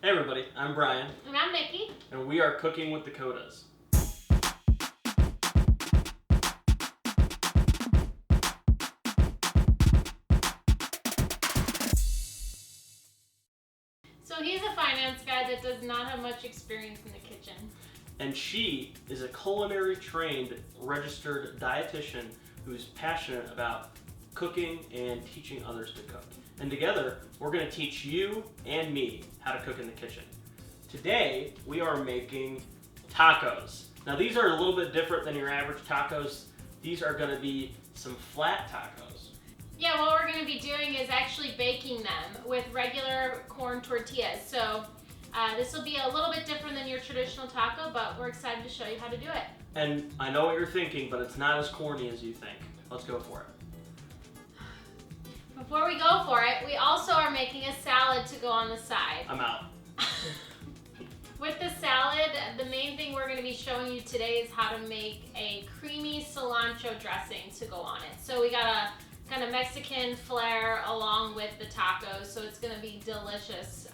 Hey everybody, I'm Brian. And I'm Nikki. And we are cooking with Dakotas. So he's a finance guy that does not have much experience in the kitchen. And she is a culinary trained registered dietitian who's passionate about cooking and teaching others to cook. And together, we're going to teach you and me how to cook in the kitchen. Today, we are making tacos. Now these are a little bit different than your average tacos. These are going to be some flat tacos. Yeah, what we're going to be doing is actually baking them with regular corn tortillas. So this will be a little bit different than your traditional taco, but we're excited to show you how to do it. And I know what you're thinking, but it's not as corny as you think. Let's go for it. Before we go for it, we also are making a salad to go on the side. I'm out. With the salad, the main thing we're going to be showing you today is how to make a creamy cilantro dressing to go on it. So we got a kind of Mexican flair along with the tacos, so it's going to be delicious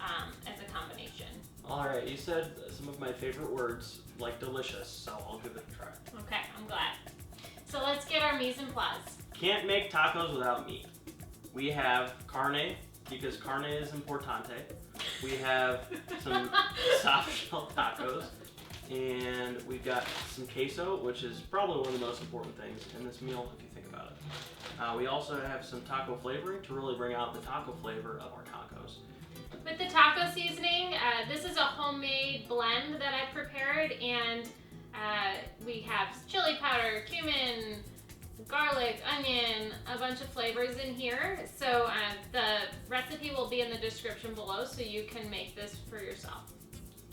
as a combination. All right, you said some of my favorite words, like delicious, so I'll give it a try. Okay, I'm glad. So let's get our mise en place. Can't make tacos without meat. We have carne, because carne is importante. We have some soft shell tacos, and we've got some queso, which is probably one of the most important things in this meal if you think about it. We also have some taco flavoring to really bring out the taco flavor of our tacos. With the taco seasoning, this is a homemade blend that I prepared, and we have chili powder, cumin, garlic, onion, a bunch of flavors in here. So the recipe will be in the description below so you can make this for yourself.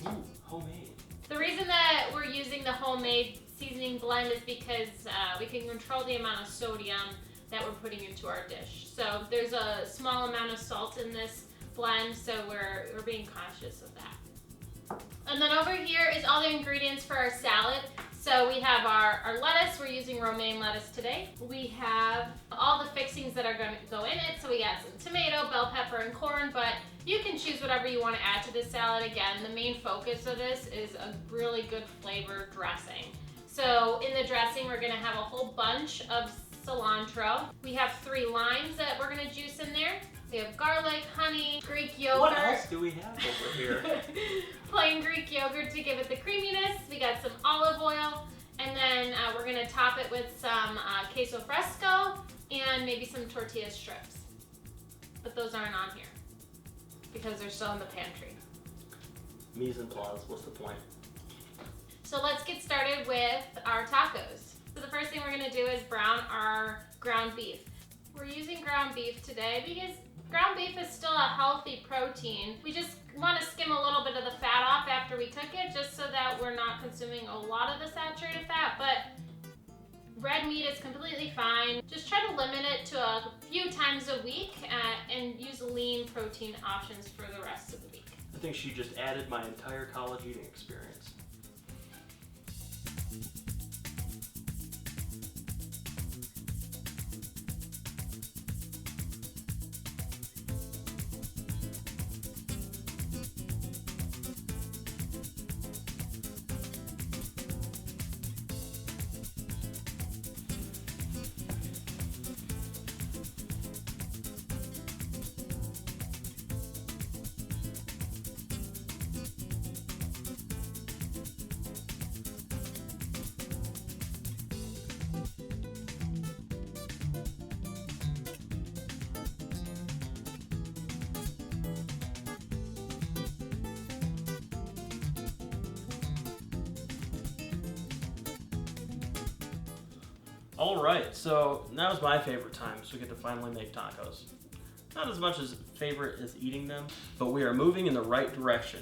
Ooh, homemade. The reason that we're using the homemade seasoning blend is because we can control the amount of sodium that we're putting into our dish. So there's a small amount of salt in this blend, so we're being cautious of that. And then over here is all the ingredients for our salad. So we have our lettuce. We're using romaine lettuce today. We have all the fixings that are going to go in it. So we got some tomato, bell pepper, and corn, but you can choose whatever you want to add to this salad. Again, the main focus of this is a really good flavor dressing. So in the dressing, we're going to have a whole bunch of cilantro. We have 3 limes that we're going to juice in there. We have garlic, honey, Greek yogurt. What else do we have over here? Plain Greek yogurt to give it the creaminess. We got some olive oil, and then we're going to top it with some queso fresco and maybe some tortilla strips. But those aren't on here because they're still in the pantry. Mise en place, what's the point? So let's get started with our tacos. So the first thing we're going to do is brown our ground beef. We're using ground beef today because ground beef is still a healthy protein. We just want to skim a little bit of the fat off after we cook it, just so that we're not consuming a lot of the saturated fat, but red meat is completely fine. Just try to limit it to a few times a week and use lean protein options for the rest of the week. I think she just added my entire college eating experience. All right, so now's my favorite time, so we get to finally make tacos. Not as much as favorite as eating them, but we are moving in the right direction.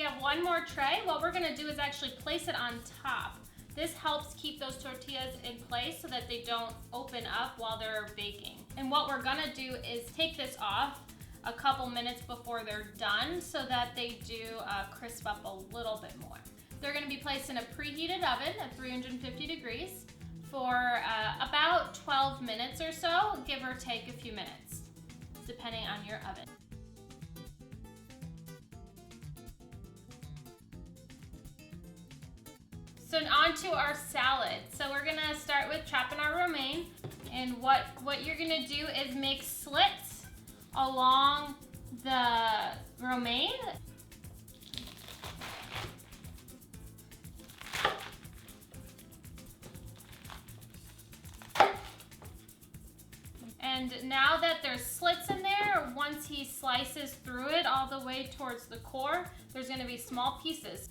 have one more tray. What we're gonna do is actually place it on top. This helps keep those tortillas in place so that they don't open up while they're baking. And what we're gonna do is take this off a couple minutes before they're done so that they do crisp up a little bit more. They're gonna be placed in a preheated oven at 350 degrees for about 12 minutes or so, give or take a few minutes, depending on your oven. So on to our salad. So we're gonna start with chopping our romaine. And what you're gonna do is make slits along the romaine. And now that there's slits in there, once he slices through it all the way towards the core, there's gonna be small pieces.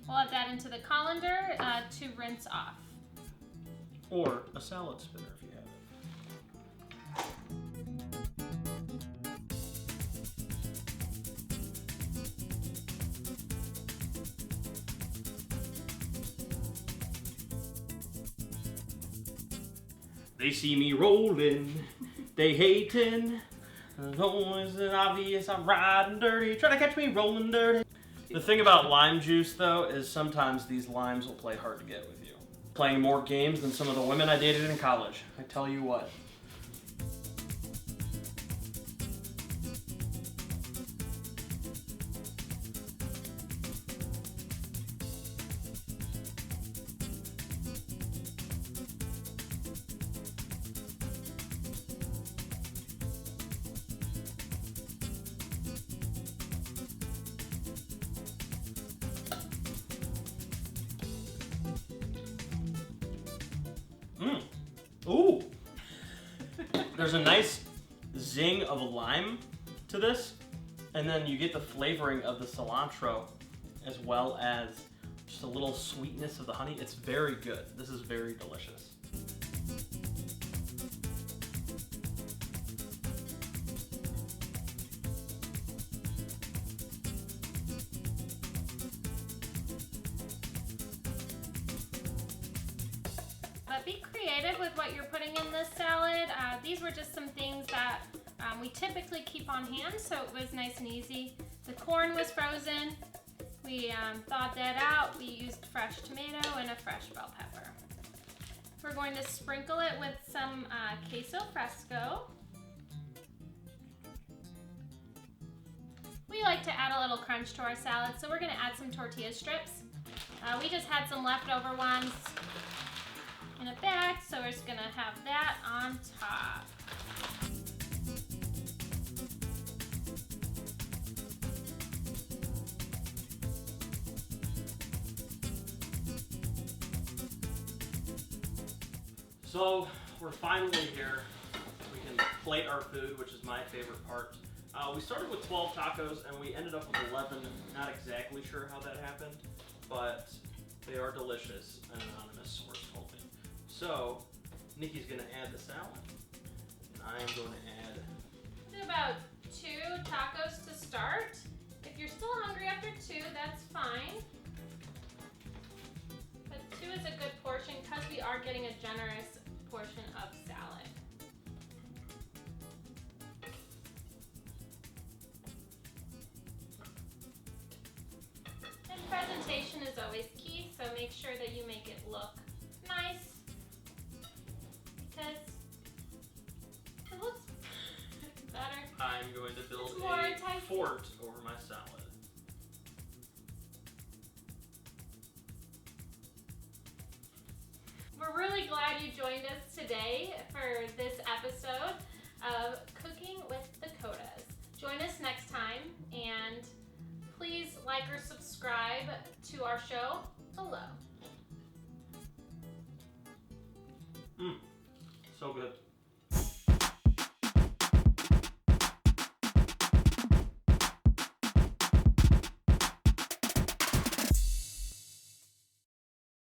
We'll add that into the colander to rinse off. Or a salad spinner if you have it. They see me rolling, they hating. Oh, is it obvious I'm riding dirty? Try to catch me rolling dirty. The thing about lime juice, though, is sometimes these limes will play hard to get with you. Playing more games than some of the women I dated in college. I tell you what. Ooh! There's a nice zing of lime to this, and then you get the flavoring of the cilantro as well as just a little sweetness of the honey. It's very good. This is very delicious. Be creative with what you're putting in this salad. These were just some things that we typically keep on hand, so it was nice and easy. The corn was frozen. We thawed that out. We used fresh tomato and a fresh bell pepper. We're going to sprinkle it with some queso fresco. We like to add a little crunch to our salad, so we're going to add some tortilla strips. We just had some leftover ones in a bag, so we're just gonna have that on top. So we're finally here. We can plate our food, which is my favorite part. We started with 12 tacos and we ended up with 11. Not exactly sure how that happened, but they are delicious, an anonymous source told me. So, Nikki's going to add the salad, and I am going to add... Do about 2 tacos to start. If you're still hungry after 2, that's fine. But 2 is a good portion because we are getting a generous portion of salad. And presentation is always key, so make sure that you make it look nice. Because it looks better. I'm going to build a fort over my salad. We're really glad you joined us today for this episode of Cooking with Dakotas. Join us next time, and please like or subscribe to our show below. So good.